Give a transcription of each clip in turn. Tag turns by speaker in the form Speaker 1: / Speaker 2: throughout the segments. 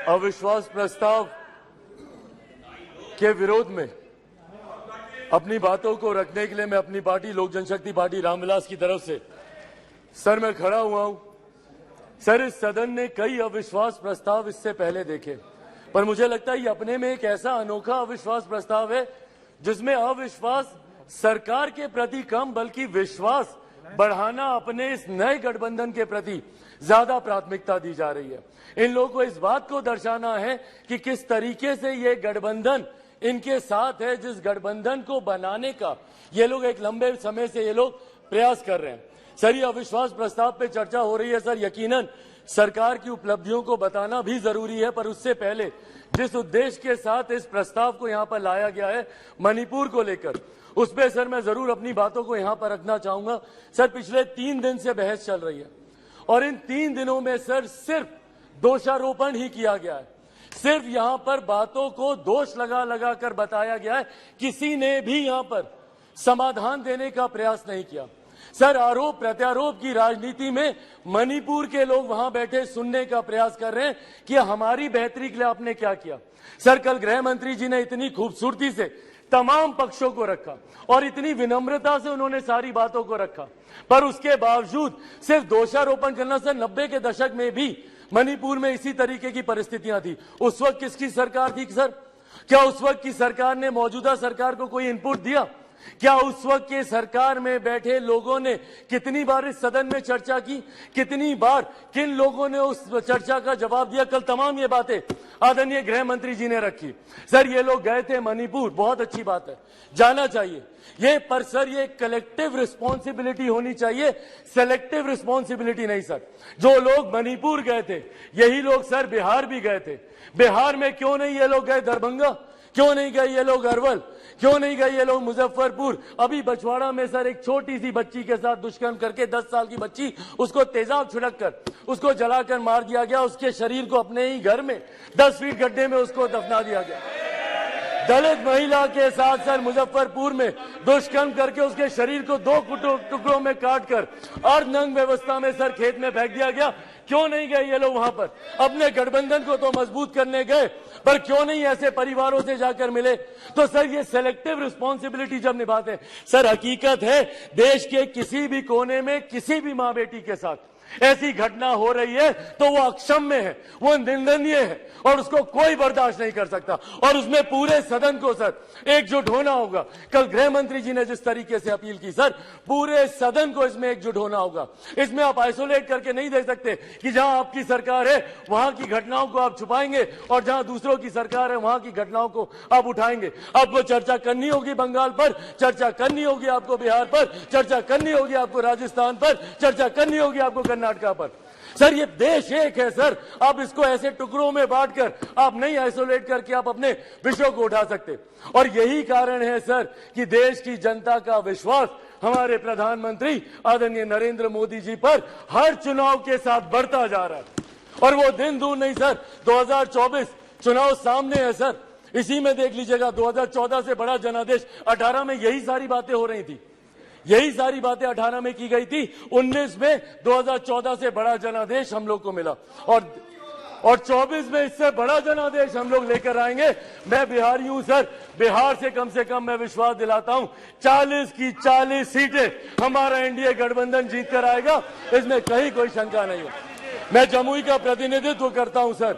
Speaker 1: अविश्वास प्रस्ताव के विरोध में अपनी बातों को रखने के लिए मैं अपनी पार्टी लोक जनशक्ति पार्टी रामविलास की तरफ से सर मैं खड़ा हुआ हूं। सर, इस सदन ने कई अविश्वास प्रस्ताव इससे पहले देखे, पर मुझे लगता है ये अपने में एक ऐसा अनोखा अविश्वास प्रस्ताव है जिसमें अविश्वास सरकार के प्रति कम बल्कि विश्वास बढ़ाना अपने इस नए गठबंधन के प्रति ज्यादा प्राथमिकता दी जा रही है। इन लोगों को इस बात को दर्शाना है कि किस तरीके से ये गठबंधन इनके साथ है, जिस गठबंधन को बनाने का ये लोग एक लंबे समय से ये लोग प्रयास कर रहे हैं। सर, ये अविश्वास प्रस्ताव पे चर्चा हो रही है। सर, यकीनन सरकार की उपलब्धियों को बताना भी जरूरी है, पर उससे पहले जिस उद्देश्य के साथ इस प्रस्ताव को यहाँ पर लाया गया है मणिपुर को लेकर, उस पर सर मैं जरूर अपनी बातों को यहाँ पर रखना चाहूंगा। सर, पिछले 3 दिन से बहस चल रही है और इन 3 दिनों में सर सिर्फ दोषारोपण ही किया गया है। सिर्फ यहाँ पर बातों को दोष लगा लगा कर बताया गया है, किसी ने भी यहाँ पर समाधान देने का प्रयास नहीं किया। सर, आरोप प्रत्यारोप की राजनीति में मणिपुर के लोग वहां बैठे सुनने का प्रयास कर रहे हैं कि हमारी बेहतरी के लिए आपने क्या किया। सर, कल गृह मंत्री जी ने इतनी खूबसूरती से तमाम पक्षों को रखा और इतनी विनम्रता से उन्होंने सारी बातों को रखा, पर उसके बावजूद सिर्फ दोषारोपण करना। सर, 90 के दशक में भी मणिपुर में इसी तरीके की परिस्थितियां थी। उस वक्त किसकी सरकार थी सर? क्या उस वक्त की सरकार ने मौजूदा सरकार को कोई इनपुट दिया? क्या उस वक्त के सरकार में बैठे लोगों ने कितनी बार इस सदन में चर्चा की? कितनी बार किन लोगों ने उस चर्चा का जवाब दिया? कल तमाम ये बातें आदरणीय गृह मंत्री जी ने रखी। सर, ये लोग गए थे मणिपुर, बहुत अच्छी बात है, जाना चाहिए ये, पर सर ये कलेक्टिव रिस्पॉन्सिबिलिटी होनी चाहिए, सेलेक्टिव रिस्पॉन्सिबिलिटी नहीं। सर, जो लोग मणिपुर गए थे यही लोग सर बिहार भी गए थे। बिहार में क्यों नहीं ये लोग गए दरभंगा? क्यों नहीं गए ये लोग अरवल? क्यों नहीं गए ये लोग मुजफ्फरपुर? अभी बछवाड़ा में सर एक छोटी सी बच्ची के साथ दुष्कर्म करके 10 साल की बच्ची, उसको तेजाब छिड़क कर उसको जलाकर मार दिया गया। उसके शरीर को अपने ही घर में 10 फीट गड्ढे में उसको दफना दिया गया। दलित महिला के साथ सर मुजफ्फरपुर में दुष्कर्म करके उसके शरीर को 2 टुकड़ों में काटकर अर्धनग्न व्यवस्था में सर खेत में फेंक दिया गया। क्यों नहीं गए ये लोग वहां पर? अपने गठबंधन को तो मजबूत करने गए, पर क्यों नहीं ऐसे परिवारों से जाकर मिले? तो सर ये सेलेक्टिव रिस्पॉन्सिबिलिटी जब निभाते हैं, सर हकीकत है देश के किसी भी कोने में किसी भी मां बेटी के साथ ऐसी घटना हो रही है तो वो अक्षम्य है, वो निंदनीय है और उसको कोई बर्दाश्त नहीं कर सकता, और उसमें पूरे सदन को सर एकजुट होना होगा। कल गृह मंत्री जी ने जिस तरीके से अपील की, सर पूरे सदन को इसमें एकजुट होना होगा। इसमें आप आइसोलेट करके नहीं देख सकते कि जहां आपकी सरकार है वहां की घटनाओं को आप छुपाएंगे और जहां दूसरों की सरकार है वहां की घटनाओं को आप उठाएंगे। आपको चर्चा करनी होगी बंगाल पर, चर्चा करनी होगी आपको बिहार पर, चर्चा करनी होगी आपको राजस्थान पर, चर्चा करनी होगी आपको कर्नाटका पर। सर, ये देश एक है सर, आप इसको ऐसे टुकड़ों में बांटकर आप नहीं आइसोलेट करके आप अपने विषयों को उठा सकते। और यही कारण है सर कि देश की जनता का विश्वास हमारे प्रधानमंत्री आदरणीय नरेंद्र मोदी जी पर हर चुनाव के साथ बढ़ता जा रहा है। और वो दिन दूर नहीं सर, 2024 चुनाव सामने है सर, इसी में देख लीजिएगा 2014 से बड़ा जनादेश 18 में यही सारी बातें हो रही थी, यही सारी बातें 18 में की गई थी। 19 में 2014 से बड़ा जनादेश हम लोग को मिला और 24 में इससे बड़ा जनादेश हम लोग लेकर आएंगे। मैं बिहारी हूं सर, बिहार से कम मैं विश्वास दिलाता हूं 40 की 40 सीटें हमारा एनडीए गठबंधन जीत कर आएगा, इसमें कहीं कोई शंका नहीं है। मैं जमुई का प्रतिनिधित्व करता हूं सर,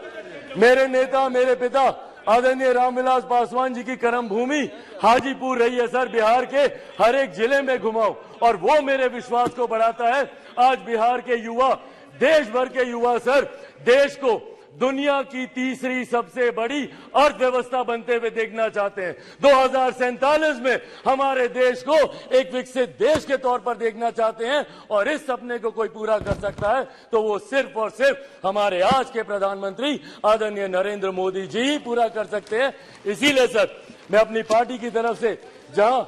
Speaker 1: मेरे नेता मेरे पिता आदरणीय रामविलास पासवान जी की कर्म भूमि हाजीपुर रही है सर। बिहार के हर एक जिले में घुमाओ और वो मेरे विश्वास को बढ़ाता है। आज बिहार के युवा, देश भर के युवा सर देश को दुनिया की तीसरी सबसे बड़ी अर्थव्यवस्था बनते हुए देखना चाहते हैं। 2047 में हमारे देश को एक विकसित देश के तौर पर देखना चाहते हैं, और इस सपने को कोई पूरा कर सकता है तो वो सिर्फ और सिर्फ हमारे आज के प्रधानमंत्री आदरणीय नरेंद्र मोदी जी ही पूरा कर सकते हैं। इसीलिए सर मैं अपनी पार्टी की तरफ से जहां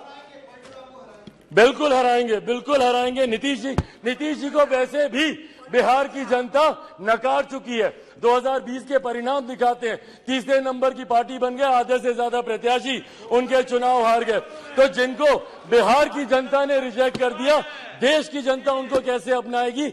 Speaker 1: बिल्कुल हराएंगे नीतीश जी को वैसे भी बिहार की जनता नकार चुकी है। 2020 के परिणाम दिखाते हैं, तीसरे नंबर की पार्टी बन गए, आधे से ज्यादा प्रत्याशी उनके चुनाव हार गए। तो जिनको बिहार की जनता ने रिजेक्ट कर दिया, देश की जनता उनको कैसे अपनाएगी?